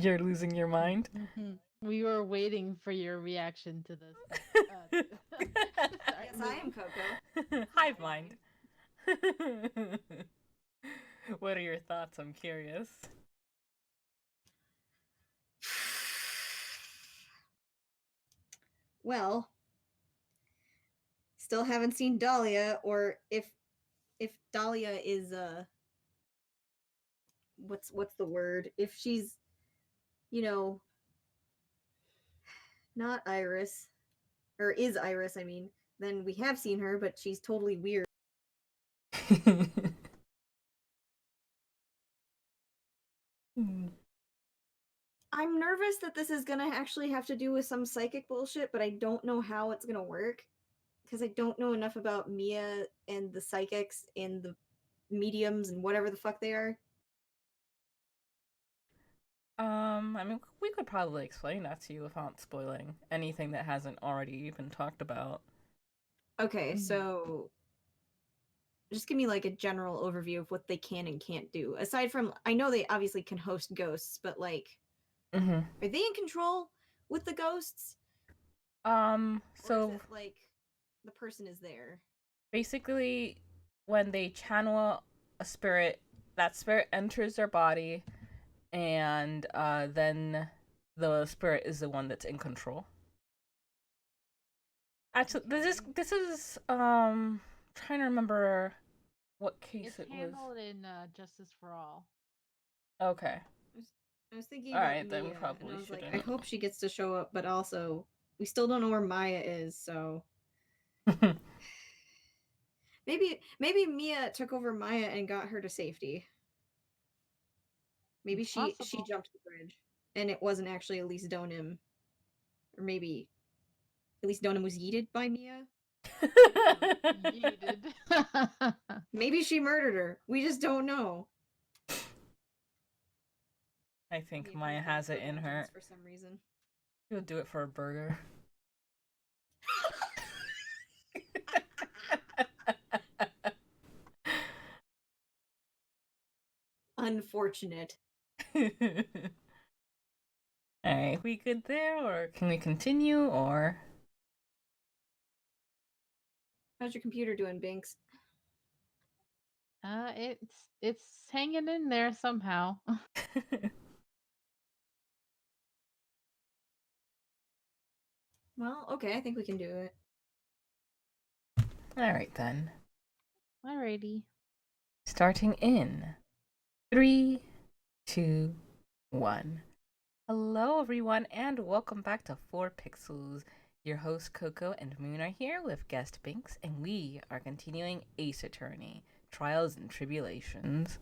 You're losing your mind? We were waiting for your reaction to this. Yes, I am Coco. Hive mind. What are your thoughts? I'm curious. Well, still haven't seen Dahlia, or if Dahlia is what's the word? If she's, you know, not Iris, or is Iris, I mean, then we have seen her, but she's totally weird. I'm nervous that this is gonna actually have to do with some psychic bullshit, but I don't know how it's gonna work. Because I don't know enough about Mia and the psychics and the mediums and whatever the fuck they are. I mean, we could probably explain that to you without spoiling anything that hasn't already been talked about. Okay, so just give me like a general overview of what they can and can't do. Aside from, I know they obviously can host ghosts, but like, are they in control with the ghosts? Or So is it like the person is there? basically, when they channel a spirit, that spirit enters their body, and then the spirit is the one that's in control. Actually, this is trying to remember what case It's it was. handled in Justice for All. Okay. I was thinking All about right, then we Mia, probably and I was like, shouldn't. I hope she gets to show up, but also we still don't know where Maya is, so maybe Mia took over Maya and got her to safety. Maybe she Possible. jumped the bridge, and it wasn't actually Elise Donim, or maybe Elise Donim was yeeted by Mia. Yeeted. Maybe she murdered her. We just don't know. I think Mia Maya has it in her. for some reason. She'll do it for a burger. Unfortunate. Alright, we good there, or can we continue, or? How's your computer doing, Binks? It's hanging in there somehow. Well, okay, I think we can do it. Alright then. Alrighty. Starting in 3, 2, 1. Hello, everyone, and welcome back to 4 Pixels. Your host Coco and Moon are here with guest Binks, and we are continuing Ace Attorney, Trials and Tribulations.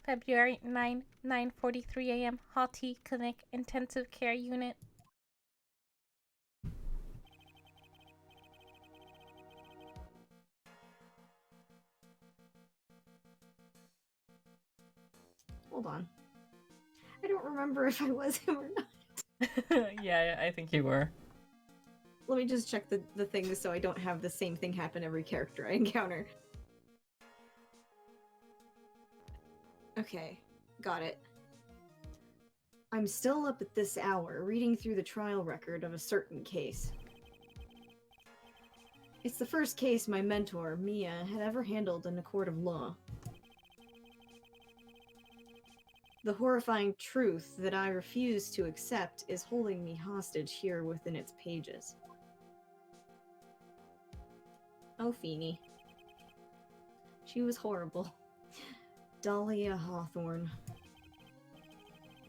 February 9, 9:43 a.m. Halti Clinic Intensive Care Unit. Hold on. I don't remember if I was him or not. Yeah, I think you were. Let me just check the things so I don't have the same thing happen every character I encounter. Okay, got it. I'm still up at this hour, reading through the trial record of a certain case. It's the first case my mentor, Mia, had ever handled in a court of law. The horrifying truth that I refuse to accept is holding me hostage here within its pages. Oh, Feeny. She was horrible. Dahlia Hawthorne.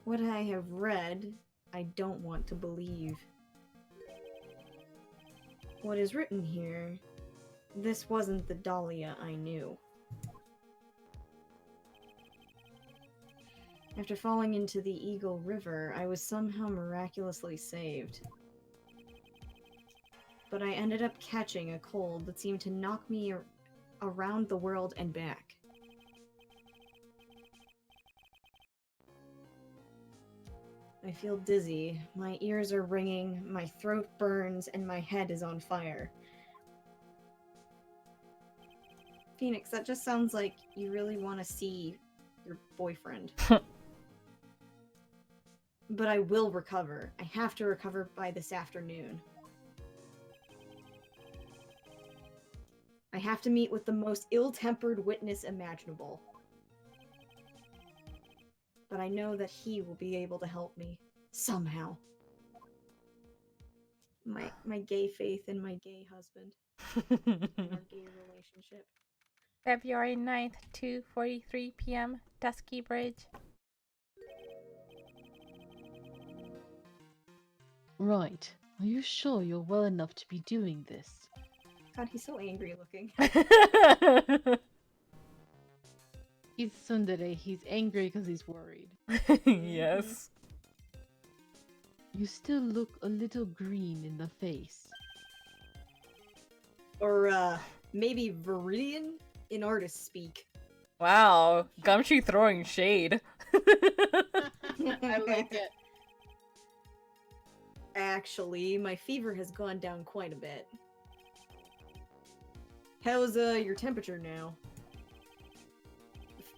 What I have read, I don't want to believe. What is written here, this wasn't the Dahlia I knew. After falling into the Eagle River, I was somehow miraculously saved. But I ended up catching a cold that seemed to knock me around the world and back. I feel dizzy, my ears are ringing, my throat burns, and my head is on fire. Phoenix, that just sounds like you really want to see your boyfriend. But I will recover. I have to recover by this afternoon. I have to meet with the most ill-tempered witness imaginable. But I know that he will be able to help me. Somehow. My gay faith in my gay husband. And our gay relationship. February 9th, 2:43 p.m., Dusky Bridge. Right. Are you sure you're well enough to be doing this? God, he's so angry looking. He's tsundere. He's angry because he's worried. Yes. You still look a little green in the face. Or, maybe Viridian in artist speak. Wow, Gumshoe throwing shade. I like it. Actually, my fever has gone down quite a bit. How's, your temperature now?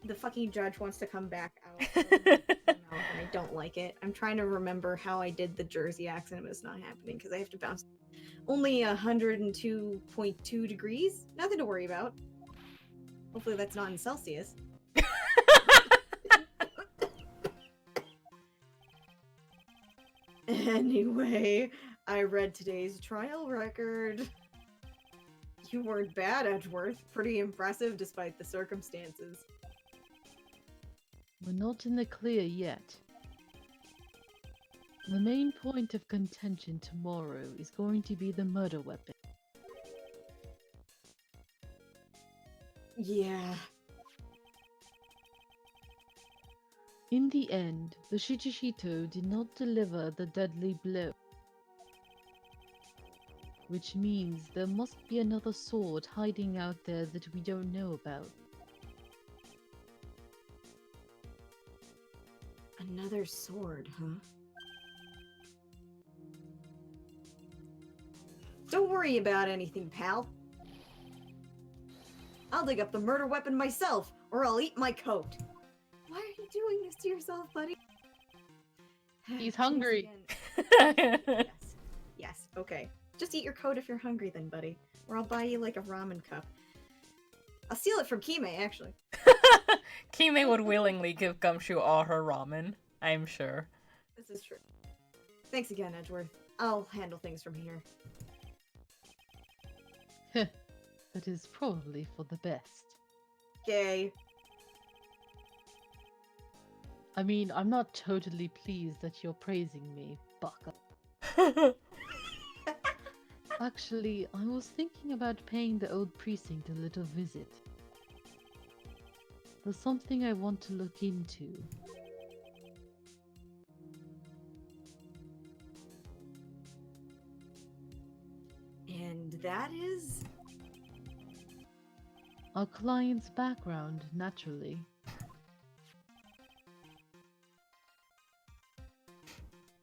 The fucking judge wants to come back out of my mouth, and I don't like it. I'm trying to remember how I did the Jersey accent, but it's not happening because I have to bounce. Only 102.2 degrees? Nothing to worry about. Hopefully that's not in Celsius. Anyway, I read today's trial record. You weren't bad, Edgeworth. Pretty impressive despite the circumstances. We're not in the clear yet. The main point of contention tomorrow is going to be the murder weapon. Yeah. In the end, the Shichishito did not deliver the deadly blow. Which means there must be another sword hiding out there that we don't know about. Another sword, huh? Don't worry about anything, pal. I'll dig up the murder weapon myself, or I'll eat my coat. Why are you doing this to yourself, buddy? He's hungry. Yes. Yes, okay. Just eat your coat if you're hungry then, buddy. Or I'll buy you like a ramen cup. I'll steal it from Kime, actually. Kime would willingly give Gumshoe all her ramen, I'm sure. This is true. Thanks again, Edgeworth. I'll handle things from here. That is probably for the best. Gay. I mean, I'm not totally pleased that you're praising me, bucka. Actually, I was thinking about paying the old precinct a little visit. There's something I want to look into. And that is... Our client's background, naturally.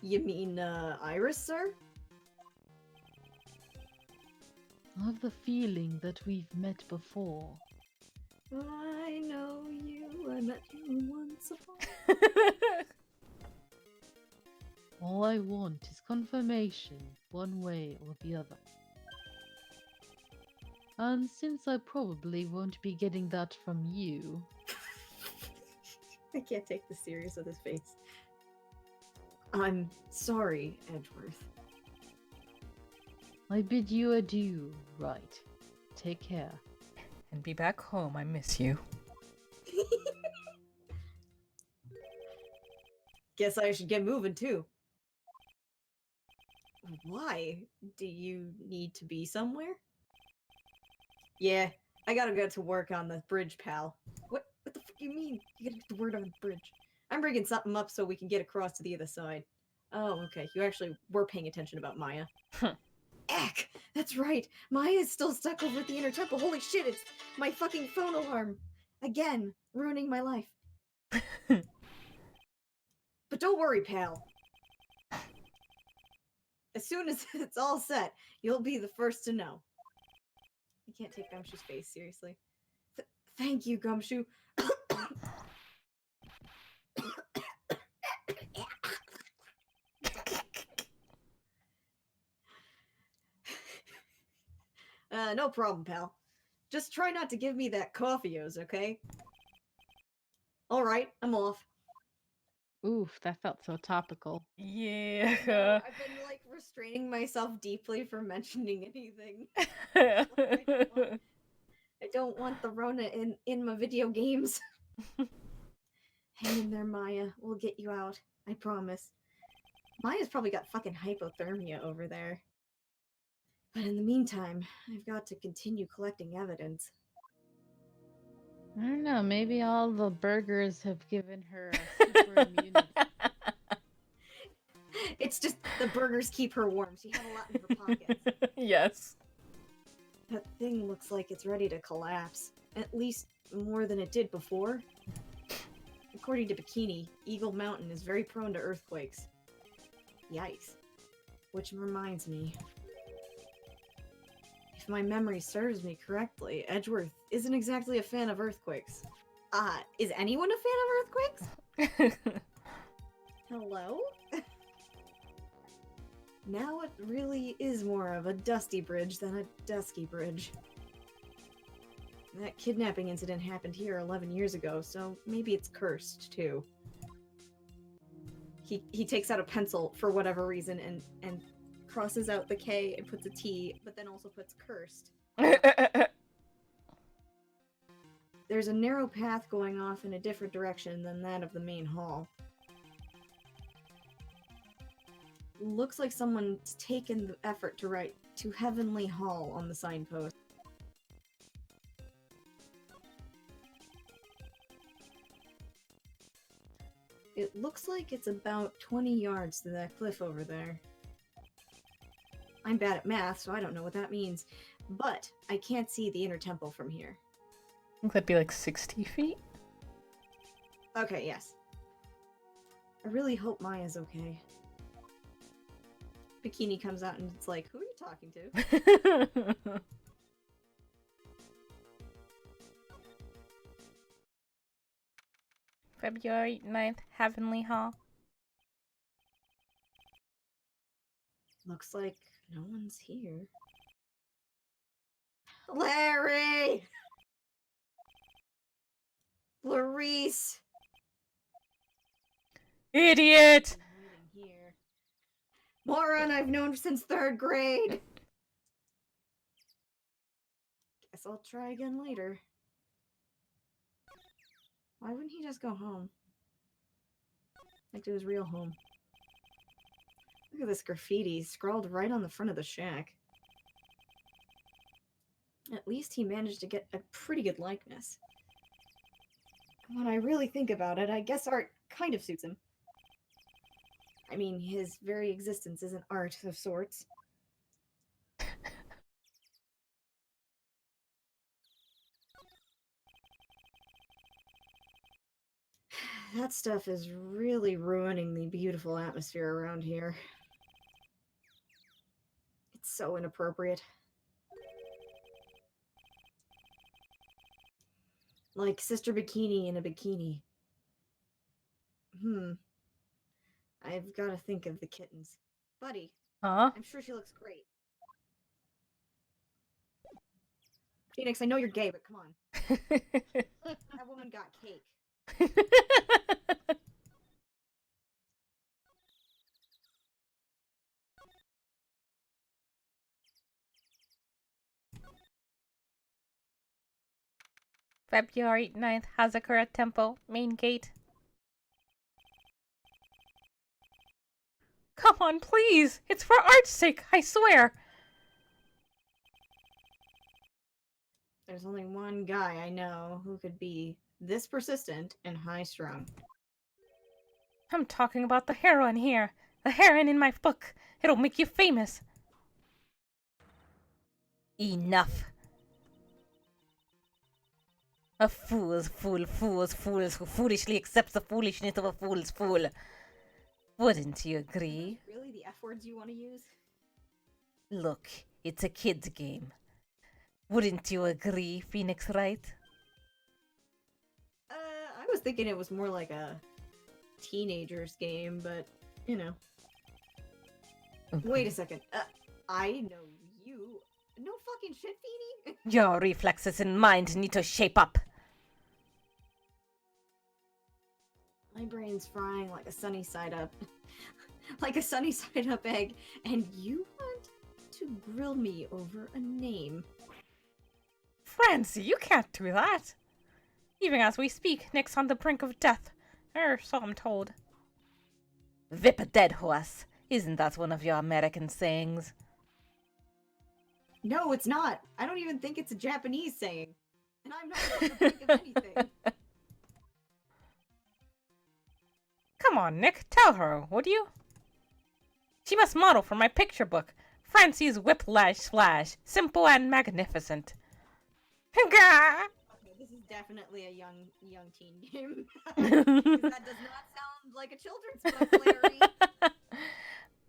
You mean, Iris, sir? I have the feeling that we've met before. I know you, I met you once upon... All I want is confirmation, one way or the other. And since I probably won't be getting that from you... I can't take this serious with his face. I'm sorry, Edgeworth. I bid you adieu, right. Take care. And be back home, I miss you. Guess I should get moving, too. Why? Do you need to be somewhere? Yeah, I gotta get to work on the bridge, pal. What the fuck do you mean? You gotta get to work on the bridge. I'm rigging something up so we can get across to the other side. Oh, okay. You actually were paying attention about Maya. Ack! That's right! Maya's still stuck over at the inner temple. Holy shit, it's my fucking phone alarm! Again, ruining my life. But don't worry, pal. As soon as it's all set, you'll be the first to know. I can't take Gumshoe's face seriously. Thank you, Gumshoe. No problem, pal. Just try not to give me that coffeeos, okay? Alright, I'm off. Oof, that felt so topical. Yeah. No, I've been, like, restraining myself deeply from mentioning anything. I don't want the Rona in my video games. Hang in there, Maya. We'll get you out. I promise. Maya's probably got fucking hypothermia over there. But in the meantime, I've got to continue collecting evidence. I don't know, maybe all the burgers have given her a super immunity. It's just the burgers keep her warm. She had a lot in her pockets. Yes. That thing looks like it's ready to collapse. At least more than it did before. According to Bikini, Eagle Mountain is very prone to earthquakes. Yikes. Which reminds me. If my memory serves me correctly, Edgeworth isn't exactly a fan of earthquakes. Is anyone a fan of earthquakes? Hello? Now it really is more of a dusty bridge than a dusky bridge. That kidnapping incident happened here 11 years ago, so maybe it's cursed, too. He takes out a pencil for whatever reason and crosses out the K and puts a T, but then also puts cursed. There's a narrow path going off in a different direction than that of the main hall. Looks like someone's taken the effort to write "to Heavenly Hall" on the signpost. It looks like it's about 20 yards to that cliff over there. I'm bad at math, so I don't know what that means, but I can't see the inner temple from here. I think that'd be like 60 feet. Okay, yes. I really hope Maya's okay. Bikini comes out and it's like, who are you talking to? February 9th, Heavenly Hall. Looks like no one's here. Larry! Clarice! Idiot! I'm waiting here. Moron I've known since 3rd grade! Guess I'll try again later. Why wouldn't he just go home? Like to his real home. Look at this graffiti scrawled right on the front of the shack. At least he managed to get a pretty good likeness. When I really think about it, I guess art kind of suits him. I mean, his very existence is an art of sorts. That stuff is really ruining the beautiful atmosphere around here. It's so inappropriate. Like Sister Bikini in a bikini. I've got to think of the kittens. Buddy, Huh? I'm sure she looks great. Phoenix, I know you're gay, but come on. That woman got cake. February 9th, Hazakura Temple, main gate. Come on, please! It's for art's sake, I swear! There's only one guy I know who could be this persistent and high-strung. I'm talking about the heroine here. The heroine in my book. It'll make you famous. Enough. A fool's fool fools fools who foolishly accepts the foolishness of a fool's fool. Wouldn't you agree? Really the F words you want to use? Look, it's a kid's game. Wouldn't you agree, Phoenix Wright? I was thinking it was more like a teenager's game, but, you know. Wait a second. I know you. No fucking shit, Feeny? Your reflexes and mind need to shape up. My brain's frying like a sunny side up. Like a sunny side up egg, and you want to grill me over a name. Francie, you can't do that. Even as we speak, Nick's on the brink of death. So I'm told. Whip a dead horse. Isn't that one of your American sayings? No, it's not. I don't even think it's a Japanese saying. And I'm not on the brink of anything. Come on, Nick, tell her, would you? She must model for my picture book. Francie's Whiplash Splash. Simple and magnificent. Okay, this is definitely a young teen game. That does not sound like a children's book, Larry.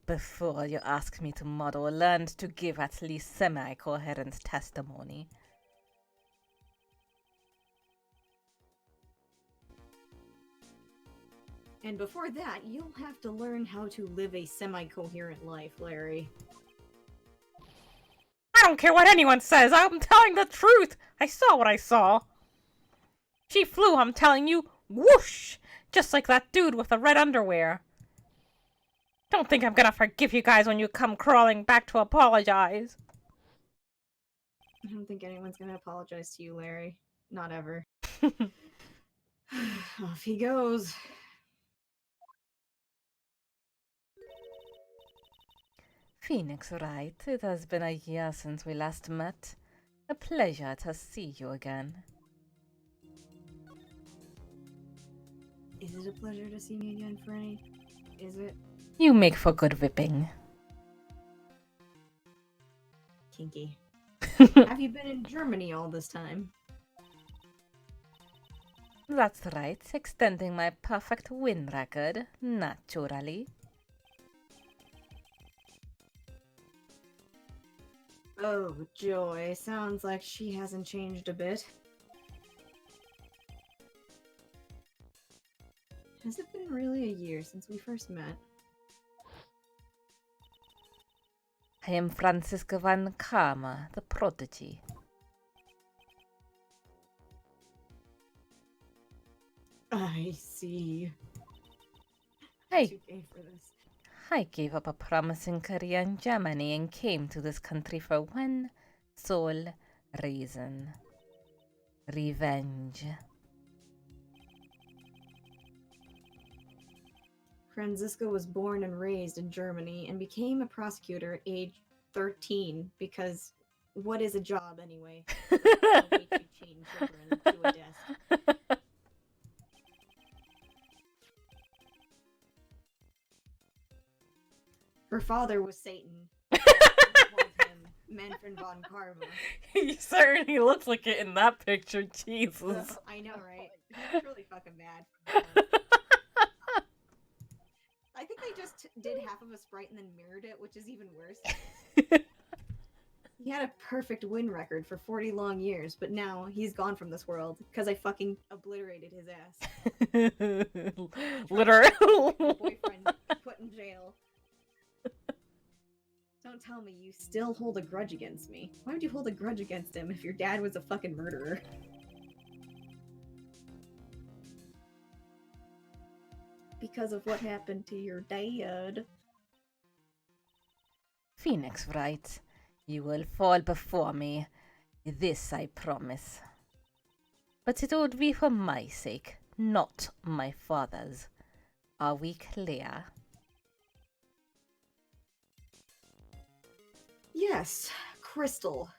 Before you ask me to model, learn to give at least semi-coherent testimony. And before that, you'll have to learn how to live a semi-coherent life, Larry. I don't care what anyone says, I'm telling the truth! I saw what I saw! She flew, I'm telling you, whoosh! Just like that dude with the red underwear. Don't think I'm gonna forgive you guys when you come crawling back to apologize. I don't think anyone's gonna apologize to you, Larry. Not ever. Off he goes. Phoenix Wright, it has been a year since we last met. A pleasure to see you again. Is it a pleasure to see me again, Franny? Is it? You make for good whipping. Kinky. Have you been in Germany all this time? That's right, extending my perfect win record, naturally. Oh, joy. Sounds like she hasn't changed a bit. Has it been really a year since we first met? I am Francisca van Karma, the prodigy. I see. I You pay for this. I gave up a promising career in Germany and came to this country for one sole reason. Revenge. Franziska was born and raised in Germany and became a prosecutor at age 13 because what is a job anyway? A way to chain children to a desk. Her father was Satan. Called him Manfred von Karma. He certainly looks like it in that picture, Jesus. Ugh, I know, right? He's really fucking bad. From that. I think they just did half of a sprite and then mirrored it, which is even worse. He had a perfect win record for 40 long years, but now he's gone from this world because I fucking obliterated his ass. Literally. Boyfriend put in jail. Don't tell me you still hold a grudge against me. Why would you hold a grudge against him if your dad was a fucking murderer? Because of what happened to your dad. Phoenix Wright, you will fall before me. This I promise. But it would be for my sake, not my father's. Are we clear? Yes, Crystal.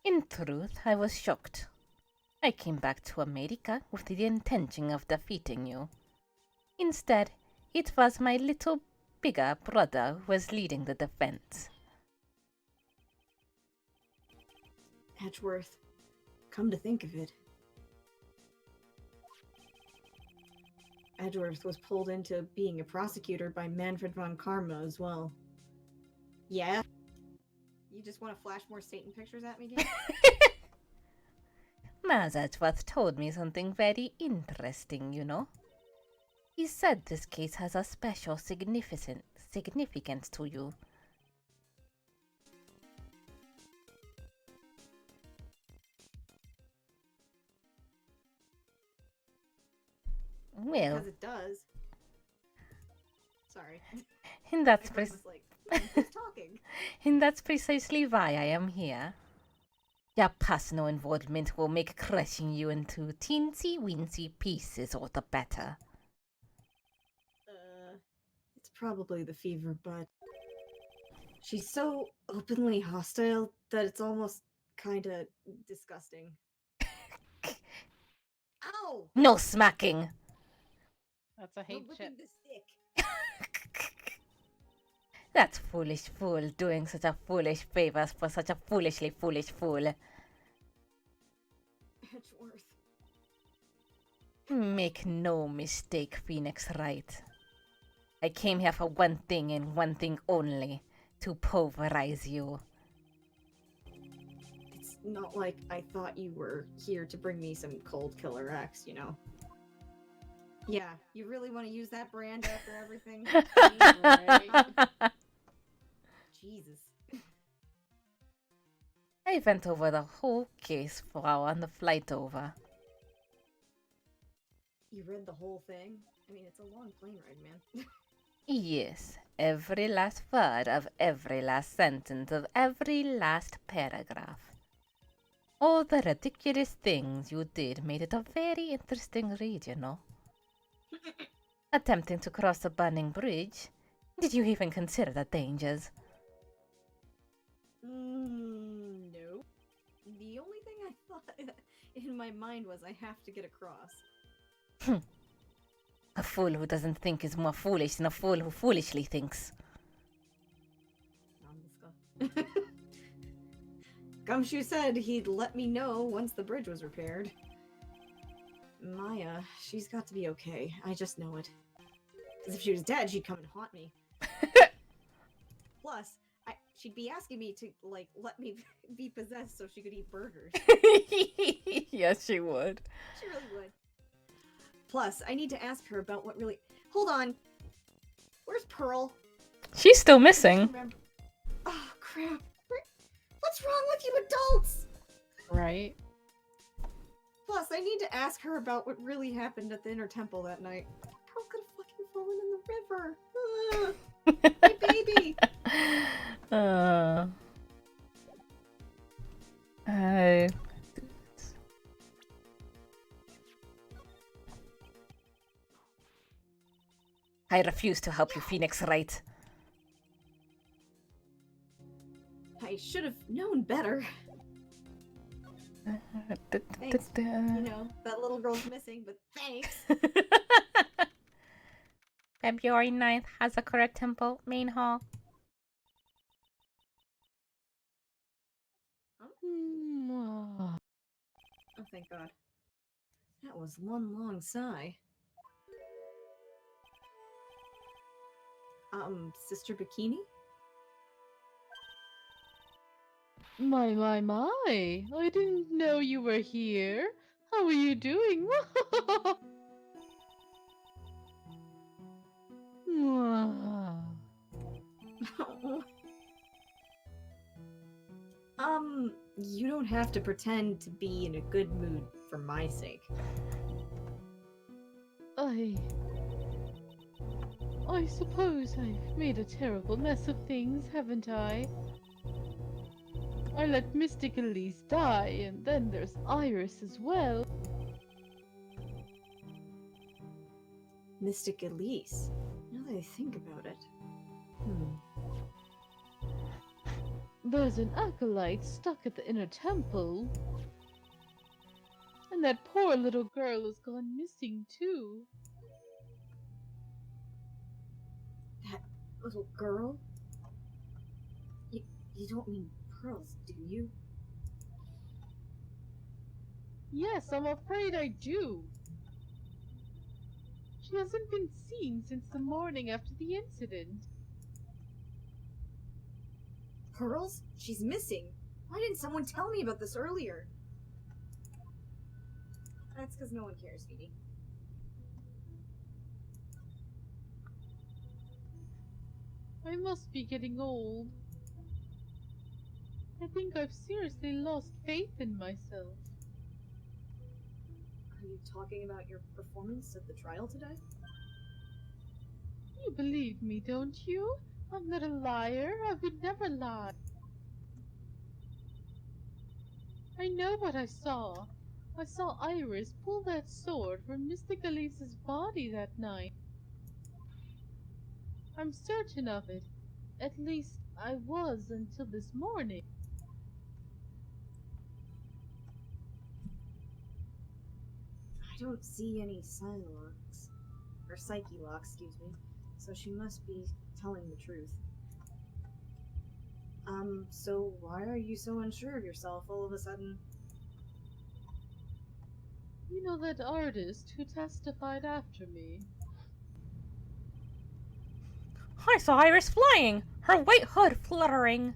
In truth, I was shocked. I came back to America with the intention of defeating you. Instead, it was my little bigger brother who was leading the defense. Edgeworth, come to think of it. Edgeworth was pulled into being a prosecutor by Manfred von Karma as well. Yeah? You just want to flash more Satan pictures at me, game? Maz Edgeworth told me something very interesting, you know. He said this case has a special significance to you. Well, Because it does. Sorry. and that's My brain was like, who's talking? and that's precisely why I am here. Your personal involvement will make crushing you into teensy-weensy pieces all the better. It's probably the fever, but she's so openly hostile that it's almost kinda disgusting. Ow! No smacking! That's a No hate whipping chip. the stick. That foolish fool doing such a foolish favor for such a foolishly foolish fool. Edgeworth. Make no mistake, Phoenix Wright. I came here for one thing and one thing only, to pulverize you. It's not like I thought you were here to bring me some cold killer X, you know? Yeah, you really want to use that brand after everything? Jesus. I went over the whole case Frau on the flight over. You read the whole thing? I mean, it's a long plane ride, man. Yes, every last word of every last sentence of every last paragraph. All the ridiculous things you did made it a very interesting read, you know. Attempting to cross a burning bridge. Did you even consider the dangers? No. The only thing I thought in my mind was I have to get across. A fool who doesn't think is more foolish than a fool who foolishly thinks. Gumshoe said he'd let me know once the bridge was repaired. Maya, she's got to be okay. I just know it. Because if she was dead, she'd come and haunt me. Plus, she'd be asking me to, like, let me be possessed so she could eat burgers. Yes, she would. She really would. Plus, I need to ask her about what really... Hold on. Where's Pearl? She's still missing. Oh, crap. What's wrong with you adults? Right? Plus, I need to ask her about what really happened at the Inner Temple that night. Pearl could have fucking fallen in the river. My baby. I refuse to help you, Phoenix Wright. I should have known better. Thanks. You know, that little girl's missing, but thanks. February 9th, Hazakura Temple, main hall. Oh, thank God. That was one long sigh. Sister Bikini? My. I didn't know you were here. How are you doing? You don't have to pretend to be in a good mood for my sake. I suppose I've made a terrible mess of things, haven't I? I let Mystic Elise die, and then there's Iris as well. Mystic Elise? Now that I think about it. There's an acolyte stuck at the Inner Temple. And that poor little girl has gone missing too. That little girl? You don't mean Pearls, do you? Yes, I'm afraid I do. She hasn't been seen since the morning after the incident. Pearls? She's missing. Why didn't someone tell me about this earlier? That's because no one cares, Phoebe. I must be getting old. I think I've seriously lost faith in myself. Are you talking about your performance at the trial today? You believe me, don't you? I'm not a liar. I would never lie. I know what I saw. I saw Iris pull that sword from Mystic Elise's body that night. I'm certain of it. At least I was until this morning. I don't see any Psylocks. Or Psyche locks, excuse me. So she must be telling the truth. So why are you so unsure of yourself all of a sudden? You know that artist who testified after me? I saw Iris flying, her white hood fluttering.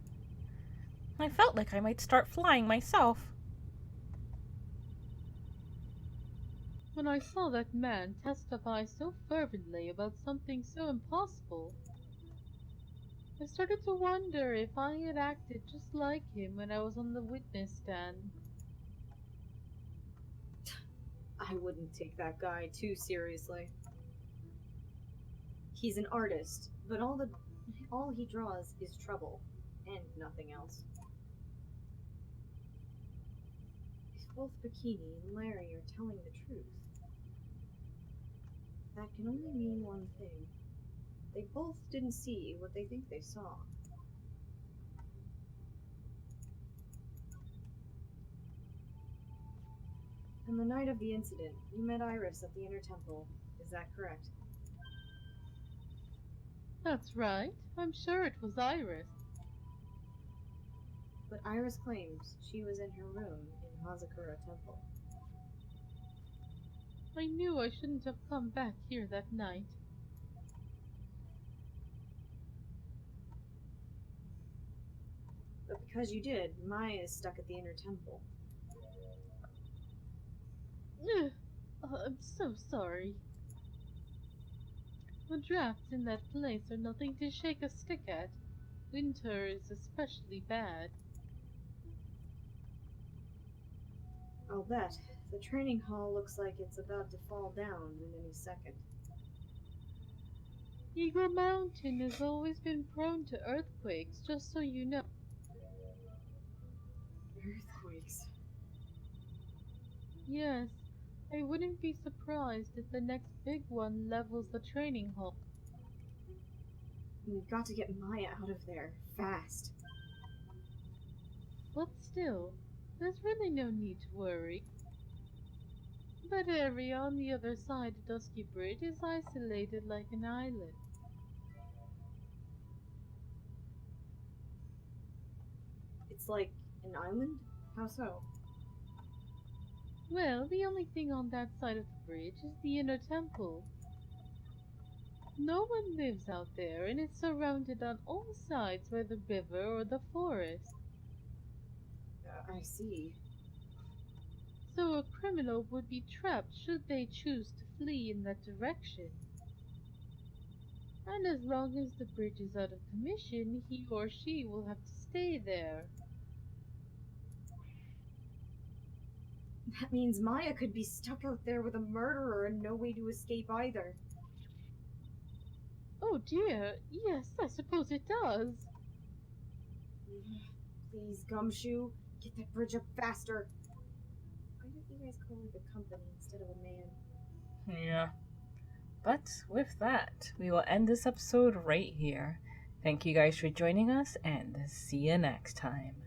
I felt like I might start flying myself. When I saw that man testify so fervently about something so impossible, I started to wonder if I had acted just like him when I was on the witness stand. I wouldn't take that guy too seriously. He's an artist, but all he draws is trouble, and nothing else. If both Bikini and Larry are telling the truth, that can only mean one thing. They both didn't see what they think they saw. On the night of the incident, you met Iris at the Inner Temple. Is that correct? That's right. I'm sure it was Iris. But Iris claims she was in her room in Hazakura Temple. I knew I shouldn't have come back here that night. But because you did, Maya is stuck at the Inner Temple. Ugh. I'm so sorry. The drafts in that place are nothing to shake a stick at. Winter is especially bad. I'll bet. The training hall looks like it's about to fall down in any second. Eagle Mountain has always been prone to earthquakes, just so you know. Earthquakes. Yes, I wouldn't be surprised if the next big one levels the training hall. We've got to get Maya out of there, fast. But still, there's really no need to worry. That area on the other side of Dusky Bridge is isolated like an island. It's like an island? How so? Well, the only thing on that side of the bridge is the inner temple. No one lives out there, and it's surrounded on all sides by the river or the forest. I see. So a criminal would be trapped should they choose to flee in that direction. And as long as the bridge is out of commission, he or she will have to stay there. That means Maya could be stuck out there with a murderer and no way to escape either. Oh dear, yes, I suppose it does. Please, Gumshoe, get that bridge up faster. Why don't you guys call it a company instead of a man? Yeah. But with that, we will end this episode right here. Thank you guys for joining us, and see you next time.